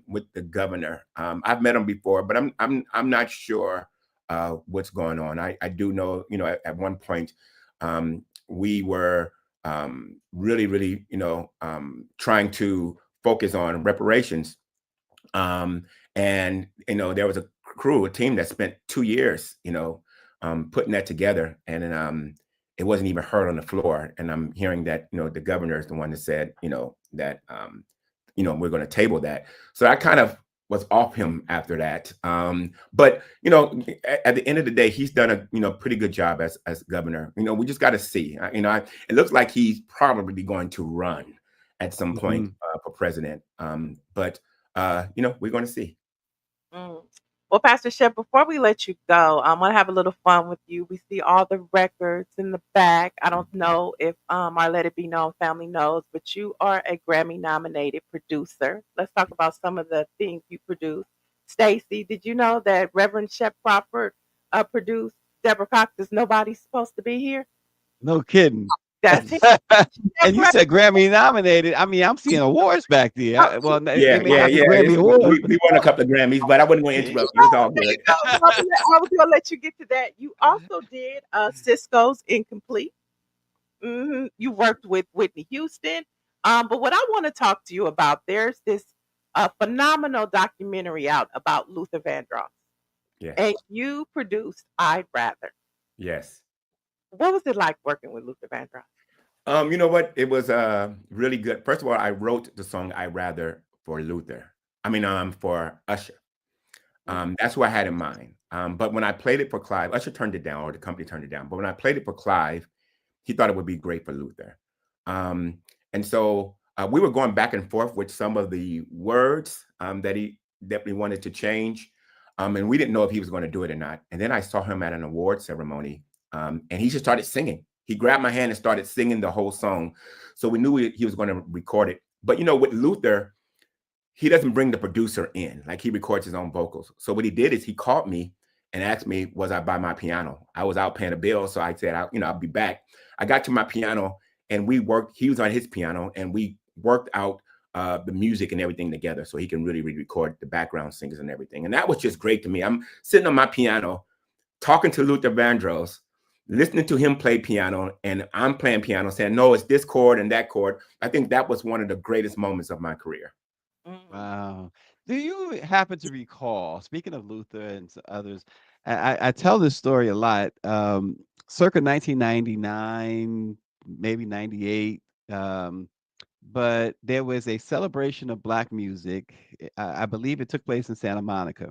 with the governor. I've met him before, but I'm not sure what's going on. I do know, at one point, we were really, really, trying to focus on reparations. And, there was a team that spent 2 years, putting that together, and then it wasn't even heard on the floor. And I'm hearing that, the governor is the one that said, that, we're going to table that. So I kind of was off him after that. But, at the end of the day, he's done a, pretty good job as governor. We just got to see, it looks like he's probably going to run at some point for president. But we're going to see. Well, Pastor Shep, before we let you go, I want to have a little fun with you. We see all the records in the back. I don't know if our Let It Be Known family knows, but you are a Grammy-nominated producer. Let's talk about some of the things you produce. Stacy, did you know that Reverend Shep Crawford produced Deborah Cox's Nobody's Supposed to Be Here? No kidding. That's it. And you said Grammy nominated. I mean, I'm seeing awards back there. Yeah. We won a couple of Grammys, but I wasn't going to interrupt you. It's all good. I was going to let you get to that. You also did Cisco's Incomplete. You worked with Whitney Houston. But what I want to talk to you about, there's this phenomenal documentary out about Luther Vandross. Yes. And you produced I'd Rather. Yes. What was it like working with Luther Vandross? You know what? It was really good. First of all, I wrote the song I'd Rather for Luther. For Usher. That's what I had in mind. But when I played it for Clive, Usher turned it down, or the company turned it down. But when I played it for Clive, he thought it would be great for Luther. And so we were going back and forth with some of the words that he definitely wanted to change. And we didn't know if he was going to do it or not. And then I saw him at an award ceremony, and he just started singing. He grabbed my hand and started singing the whole song. So we knew he was going to record it. But, you know, with Luther, he doesn't bring the producer in. Like, he records his own vocals. So what he did is he called me and asked me, was I by my piano? I was out paying a bill. So I said, I'll be back. I got to my piano and we worked. He was on his piano and we worked out the music and everything together so he can really record the background singers and everything. And that was just great to me. I'm sitting on my piano talking to Luther Vandross, listening to him play piano, and I'm playing piano saying, no, it's this chord and that chord. I think that was one of the greatest moments of my career. Wow. Do you happen to recall, speaking of Luther and others, I tell this story a lot, circa 1999, maybe 98, but there was a celebration of Black music. I believe it took place in Santa Monica.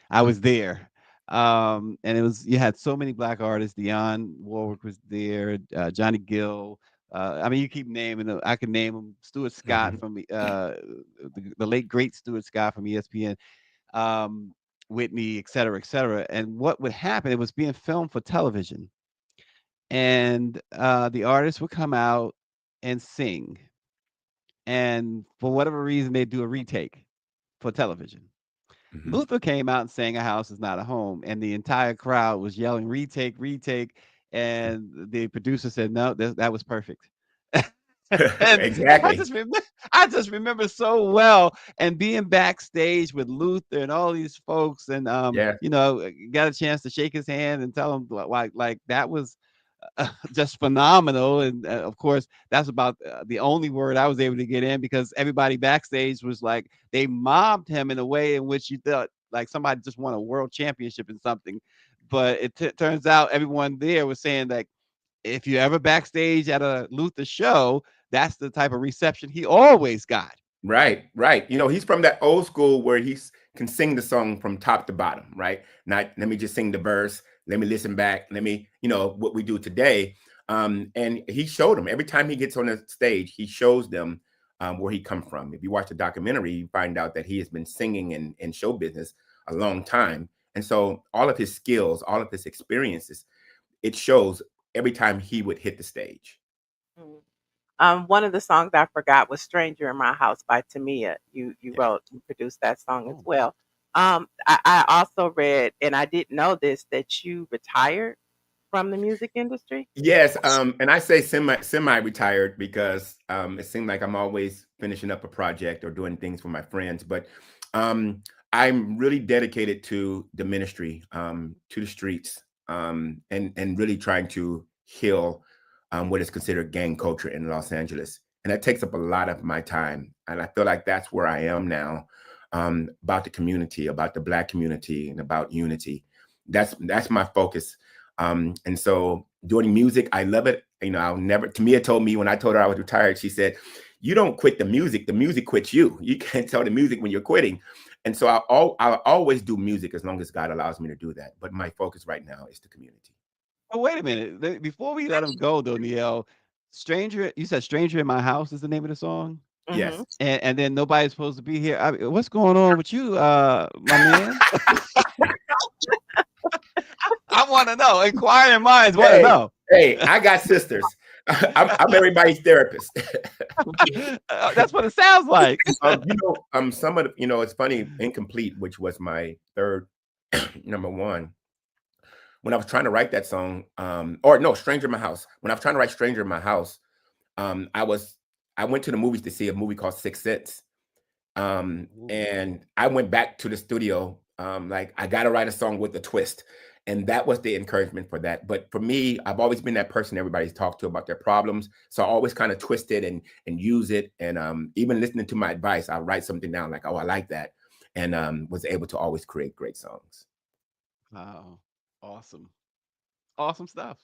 I was there. And you had so many Black artists. Dionne Warwick was there, Johnny Gill. I mean, you keep naming them. I can name them. Stuart Scott from the late great Stuart Scott from ESPN, Whitney, et cetera, et cetera. And what would happen? It was being filmed for television, and the artists would come out and sing, and for whatever reason, they do a retake for television. Luther came out and sang "A House Is Not a Home," and the entire crowd was yelling "Retake, retake," and the producer said, "No, that was perfect." And Exactly. I just remember so well, and being backstage with Luther and all these folks, and Yeah. you know, got a chance to shake his hand and tell him like that was just phenomenal. And of course, that's about the only word I was able to get in, because everybody backstage was like, they mobbed him in a way in which you thought like somebody just won a world championship in something. But it turns out everyone there was saying like, if you're ever backstage at a Luther show, that's the type of reception he always got. Right, right. You know, he's from that old school where he can sing the song from top to bottom, right? Not let me just sing the verse, let me listen back, let me, you know, what we do today. And he showed them every time he gets on the stage, he shows them where he come from. If you watch the documentary, you find out that he has been singing in show business a long time. And so all of his skills, all of his experiences, it shows every time he would hit the stage. One of the songs I forgot was "Stranger in My House" by Tamia. You wrote and produced that song as well. I also read, and I didn't know this, that you retired from the music industry. Yes, and I say semi-retired because it seemed like I'm always finishing up a project or doing things for my friends. But I'm really dedicated to the ministry, to the streets, and really trying to heal what is considered gang culture in Los Angeles. And that takes up a lot of my time. And I feel like that's where I am now, about the community, about the Black community, and about unity. That's my focus. And so doing music, I love it. You know, Tamia told me when I told her I was retired, she said, you don't quit the music quits you. You can't tell the music when you're quitting. And so I'll always do music as long as God allows me to do that. But my focus right now is the community. Oh, wait a minute. Before we let him go, though, Niel, you said "Stranger in My House" is the name of the song? Yes. And then nobody's supposed to be here. I mean, what's going on with you, my man? I want to know. Inquiring minds want to know. Hey, I got sisters. I'm everybody's therapist. That's what it sounds like. Some of the, it's funny, Incomplete, which was my third number one. When I was trying to write that song, Stranger in My House. When I was trying to write Stranger in My House, I went to the movies to see a movie called Sixth Sense. And I went back to the studio, like, I got to write a song with a twist. And that was the encouragement for that. But for me, I've always been that person everybody's talked to about their problems. So I always kind of twist it and use it. And even listening to my advice, I'll write something down like, oh, I like that. And was able to always create great songs. Wow. Awesome. Awesome stuff.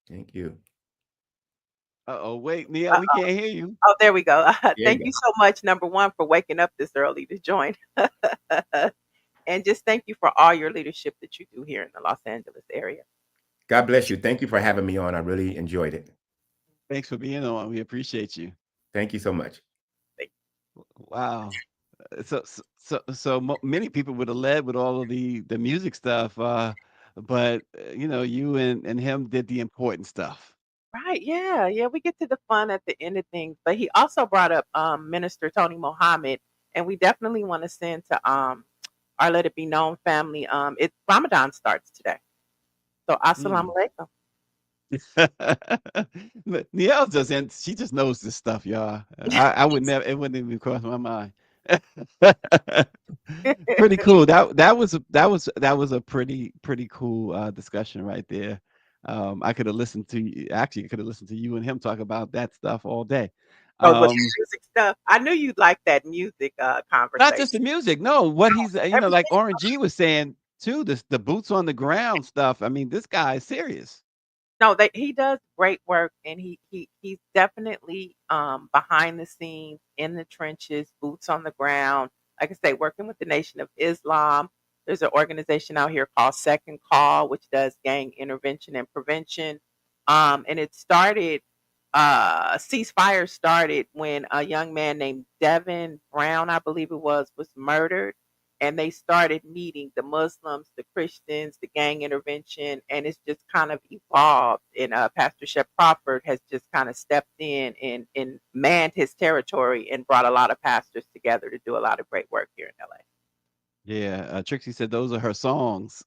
Thank you. Uh-oh, wait, Nia, we can't hear you. Oh, there we go. Thank you so much, number one, for waking up this early to join. And just thank you for all your leadership that you do here in the Los Angeles area. God bless you. Thank you for having me on. I really enjoyed it. Thanks for being on. We appreciate you. Thank you so much. Wow. Many people would have led with all of the music stuff, but you and him did the important stuff. Right. Yeah. Yeah. We get to the fun at the end of things. But he also brought up Minister Tony Mohammed, and we definitely want to send to our Let It Be Known family. It's Ramadan starts today. So assalamu alaikum. But Nielle doesn't. She just knows this stuff, y'all. I would never. It wouldn't even cross my mind. Pretty cool. That was a pretty cool discussion right there. I could have listened to you. Actually, I could have listened to you and him talk about that stuff all day. Oh, with the music stuff. I knew you'd like that music Not conversation. just the music. No, what he's like Everything. Orange G was saying too. The boots on the ground stuff. I mean, this guy is serious. No, he does great work, and he's definitely behind the scenes, in the trenches, boots on the ground. Like I say, working with the Nation of Islam. There's an organization out here called Second Call, which does gang intervention and prevention. And it started, ceasefire started when a young man named Devin Brown, I believe it was murdered. And they started meeting the Muslims, the Christians, the gang intervention, and it's just kind of evolved. And Pastor Shep Crawford has just kind of stepped in and manned his territory and brought a lot of pastors together to do a lot of great work here in LA. Yeah, Trixie said those are her songs.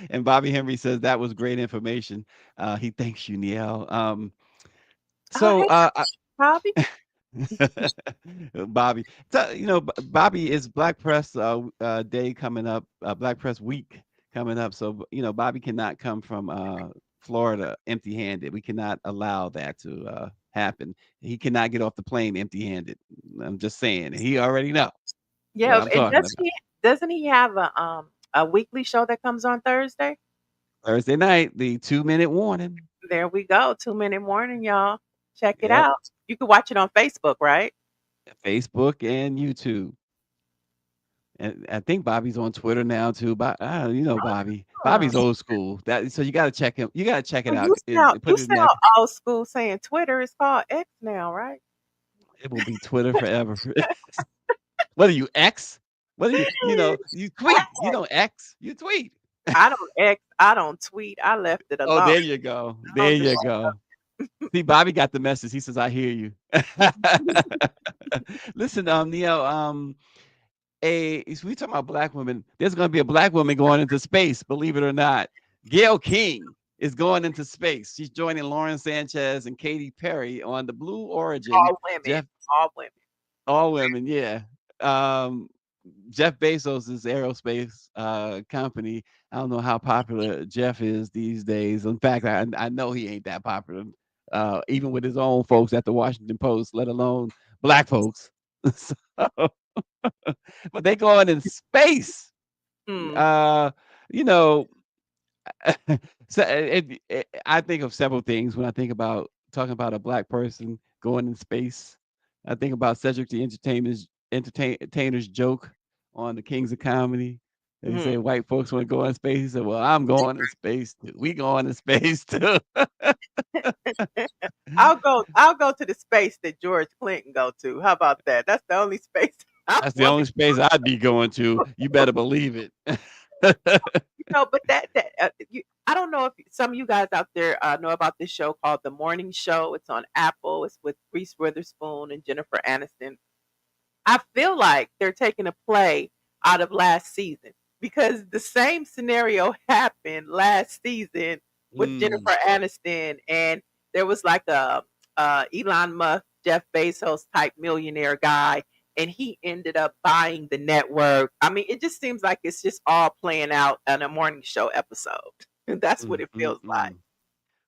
And Bobby Henry says that was great information. He thanks you, Nielle. Oh, hey, Bobby. Bobby, Bobby is Black Press Day coming up, Black Press Week coming up. So Bobby cannot come from Florida empty-handed. We cannot allow that to happen. He cannot get off the plane empty-handed. I'm just saying. He already knows. Yeah, I'm and talking about. doesn't he have a weekly show that comes on Thursday? Thursday night, the 2-minute warning. There we go. 2-minute warning, y'all. Check it Yep. out. You can watch it on Facebook, right? Facebook and YouTube. And I think Bobby's on Twitter now too. But Bobby. Bobby's old school. So you got to check him. You got to check it out. You Put it in there. sound old school saying Twitter is called X now, right? It will be Twitter forever. What are you, X? What are you tweet? You don't X. You tweet. I don't X. I don't tweet. I left it alone. Oh, there you go. There you go. See, Bobby got the message. He says, "I hear you." Listen, Nielle, we talking about Black women. There's going to be a Black woman going into space, believe it or not. Gayle King is going into space. She's joining Lauren Sanchez and Katy Perry on the Blue Origin. All women. All women. All women, yeah. Jeff Bezos' aerospace company. I don't know how popular Jeff is these days. In fact, I know he ain't that popular, even with his own folks at the Washington Post, let alone Black folks. So, but they going in space. So I think of several things when I think about talking about a Black person going in space. I think about Cedric the Entertainer's joke on the Kings of Comedy. They say white folks want to go in space. He said, "Well, I'm going to space too. We going to space too." I'll go to the space that George Clinton go to. How about that? That's the only space. That's the only space I'd be going to. You better believe it. But I don't know if some of you guys out there know about this show called The Morning Show. It's on Apple. It's with Reese Witherspoon and Jennifer Aniston. I feel like they're taking a play out of last season because the same scenario happened last season with Jennifer Aniston, and there was like a Elon Musk, Jeff Bezos type millionaire guy, and he ended up buying the network. I mean, it just seems like it's just all playing out on a morning show episode. That's what it feels like.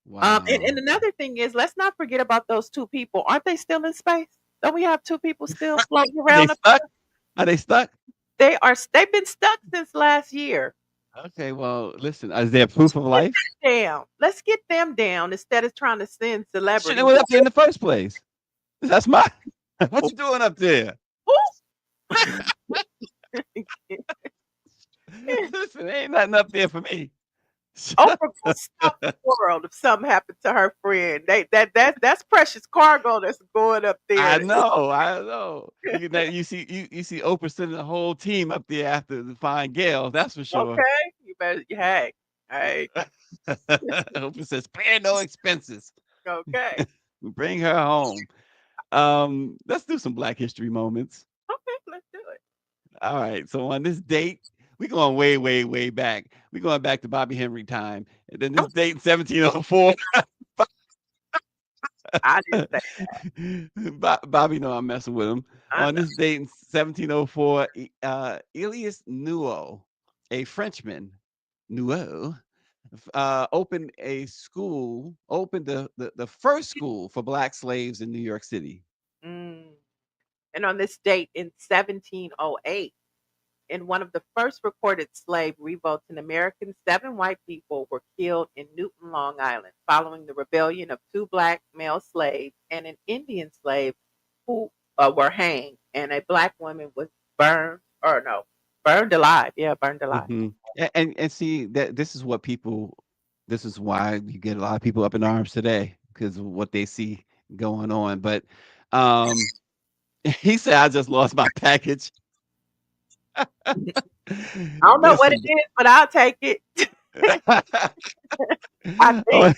Wow. And another thing is, let's not forget about those two people. Aren't they still in space? Don't we have two people still floating around? Are they stuck? They've been stuck since last year. Okay, well, listen, is there proof of life? Let's get them down instead of trying to send celebrities. Shouldn't have went up there in the first place. That's what you doing up there? Listen, ain't nothing up there for me. Oprah gonna stop the world if something happened to her friend. That's precious cargo that's going up there. I know, I know. You see Oprah sending the whole team up there after to find Gail. That's for sure. Okay, you better. Hey, Oprah says, "Spare no expenses. okay, Bring her home." Let's do some Black History moments. okay. Let's do it. All right. So on this date, we going way, way, way back. We going back to Bobby Henry time. And then this date in 1704. I didn't say. Bobby know I'm messing with him. I On know. this date in 1704, Elias Nuo, a Frenchman, Nuo, opened the first school for Black slaves in New York City. Mm. And on this date in 1708, in one of the first recorded slave revolts in America, 7 white people were killed in Newton, Long Island, following the rebellion of 2 black male slaves and an Indian slave who were hanged, and a black woman was burned alive. Yeah, burned alive. Mhm. And see that this is why you get a lot of people up in arms today because of what they see going on. But um he said, I just lost my package. I don't know what it Listen. is, but I'll take it. I think. on,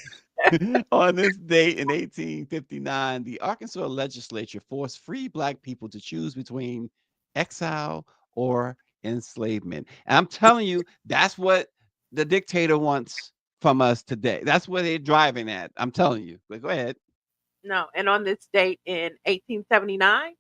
on this date in 1859, the Arkansas legislature forced free Black people to choose between exile or enslavement. And I'm telling you, that's what the dictator wants from us today. That's what they're driving at. I'm telling you. But go ahead. No, and on this date in 1879,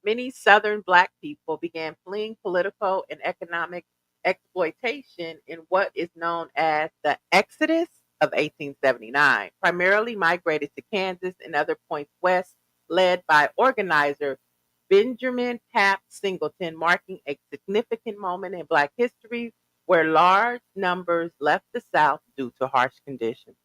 many Southern Black people began fleeing political and economic exploitation in what is known as the Exodus of 1879, primarily migrated to Kansas and other points west, led by organizer Benjamin Tap Singleton, marking a significant moment in Black history where large numbers left the South due to harsh conditions.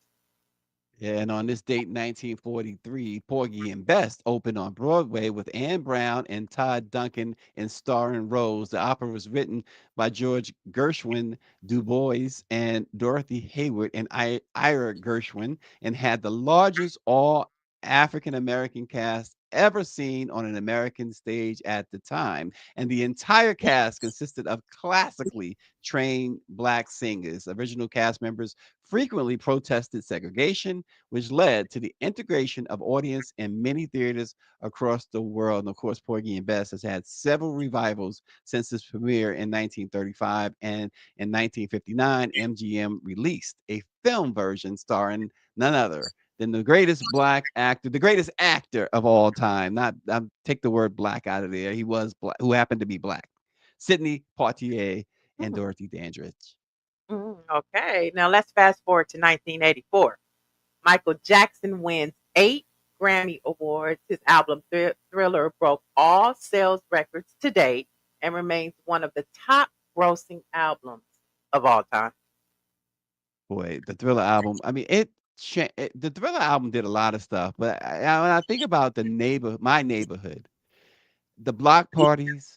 Yeah, and on this date, 1943, Porgy and Bess opened on Broadway with Anne Brown and Todd Duncan in starring roles. The opera was written by George Gershwin Du Bois and Dorothy Hayward and Ira Gershwin, and had the largest all African American cast ever seen on an American stage at the time. And the entire cast consisted of classically trained Black singers. Original cast members frequently protested segregation, which led to the integration of audience in many theaters across the world. And of course, Porgy and Bess has had several revivals since its premiere in 1935, and in 1959, MGM released a film version starring none other than the greatest Black actor, the greatest actor of all time. Not take the word Black out of there. He was Black, who happened to be Black. Sidney Poitier and Hmm. Dorothy Dandridge. Okay, now let's fast forward to 1984. Michael Jackson wins 8 Grammy Awards. His album Thriller broke all sales records to date and remains one of the top grossing albums of all time. Boy, the Thriller album. I mean, the Thriller album did a lot of stuff, but when I think about my neighborhood, the block parties,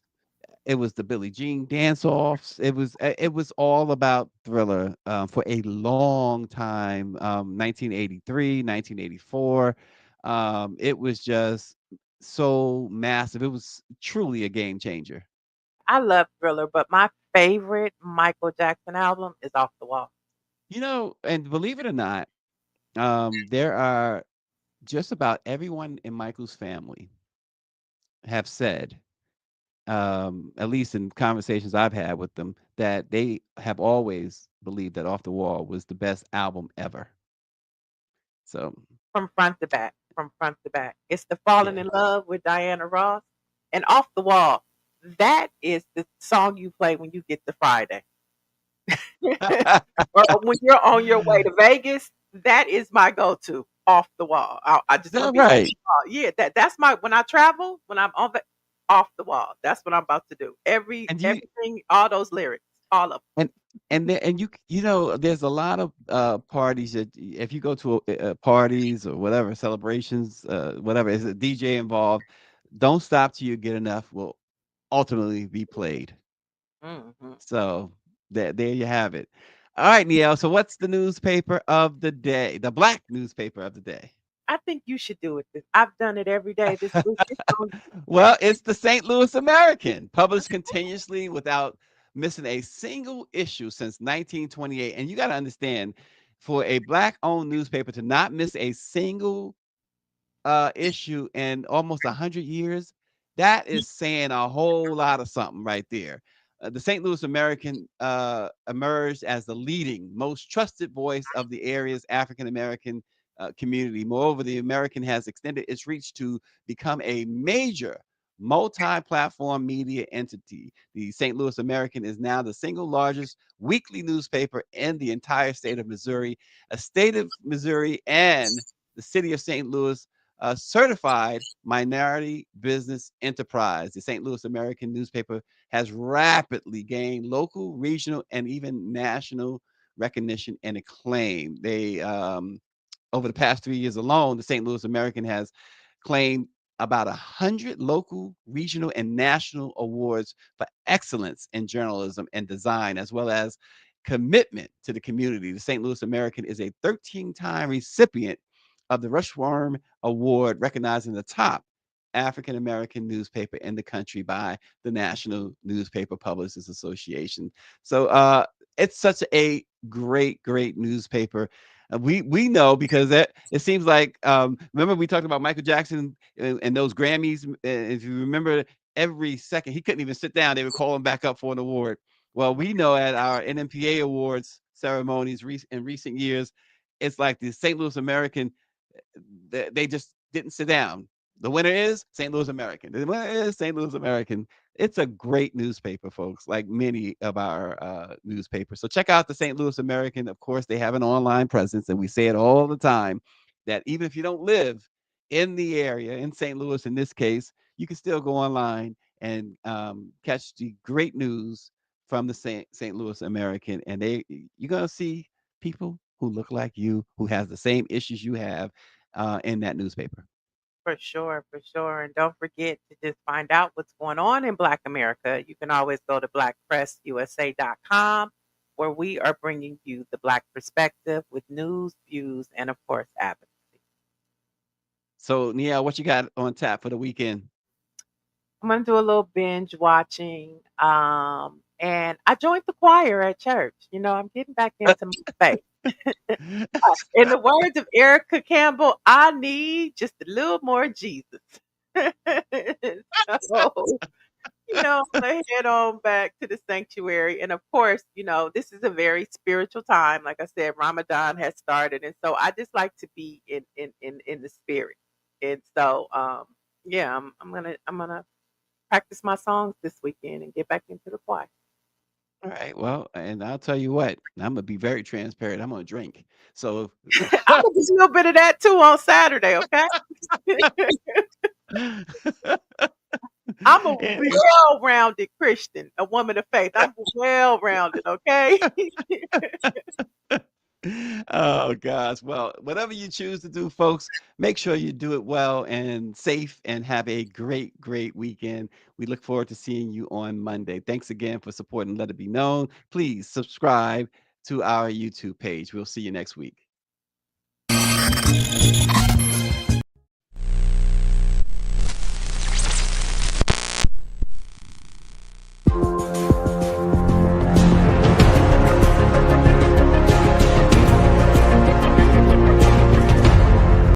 it was the Billie Jean dance offs. It was all about Thriller for a long time. 1983, 1984. It was just so massive. It was truly a game changer. I love Thriller, but my favorite Michael Jackson album is Off the Wall. And believe it or not, there are just about everyone in Michael's family have said, at least in conversations I've had with them, that they have always believed that Off the Wall was the best album ever. So, From front to back, from front to back. It's the Falling yeah. in Love with Diana Ross and Off the Wall. That is the song you play when you get to Friday. Or when you're on your way to Vegas, that is my go-to. Off the wall. I Is just want to that be off right? the wall. Yeah, that's my when I travel, when I'm on the off the wall. That's what I'm about to do. And you Everything, all those lyrics, all of and there's a lot of parties that if you go to parties or whatever celebrations, whatever, is a DJ involved, don't stop till you get enough will ultimately be played. them. So there you have it. All right, Neil. So what's the newspaper of the day? The black newspaper of the day. I think you should do it. I've done it every day this week. Well, it's the St. Louis American, published continuously without missing a single issue since 1928. And you got to understand, for a black-owned newspaper to not miss a single issue in almost 100 years, that is saying a whole lot of something right there. The St. Louis American emerged as the leading, most trusted voice of the area's African American community. Moreover, the American has extended its reach to become a major multi-platform media entity. The St. Louis American is now the single largest weekly newspaper in the entire state of Missouri. A state of Missouri and the city of St. Louis certified minority business enterprise. The St. Louis American newspaper has rapidly gained local, regional, and even national recognition and acclaim. They over the past 3 years alone, the St. Louis American has claimed about 100 local, regional, and national awards for excellence in journalism and design, as well as commitment to the community. The St. Louis American is a 13-time recipient of the Rushworm Award, recognizing the top African American newspaper in the country by the National Newspaper Publishers Association. So it's such a great newspaper. We know because it seems like remember we talked about Michael Jackson and those Grammys. If you remember, every second he couldn't even sit down; they would call him back up for an award. Well, we know at our NMPA awards ceremonies in recent years, it's like the St. Louis American, they just didn't sit down. The winner is St. Louis American. The winner is St. Louis American. It's a great newspaper, folks, like many of our newspapers. So check out the St. Louis American. Of course, they have an online presence, and we say it all the time that even if you don't live in the area, in St. Louis in this case, you can still go online and catch the great news from the St. Louis American. And you're going to see people who look like you, who has the same issues you have in that newspaper. For sure, for sure. And don't forget to just find out what's going on in Black America. You can always go to blackpressusa.com, where we are bringing you the Black perspective with news, views, and of course, advocacy. So, Nia, what you got on tap for the weekend? I'm going to do a little binge watching. And I joined the choir at church. You know, I'm getting back into my faith. In the words of Erica Campbell, I need just a little more Jesus. So, you know, I'm going to head on back to the sanctuary. And of course, you know, this is a very spiritual time. Like I said, Ramadan has started. And so I just like to be in the spirit. And so, yeah, I'm gonna practice my songs this weekend and get back into the choir. All right. Well, and I'll tell you what, I'm gonna be very transparent. I'm gonna drink. So I'm gonna do a little bit of that too on Saturday, okay? I'm a Yeah. well-rounded Christian, a woman of faith. I'm well-rounded, okay? Oh gosh. Well, whatever you choose to do, folks, make sure you do it well and safe and have a great weekend. We look forward to seeing you on Monday. Thanks again for supporting Let It Be Known. Please subscribe to our YouTube page. We'll see you next week.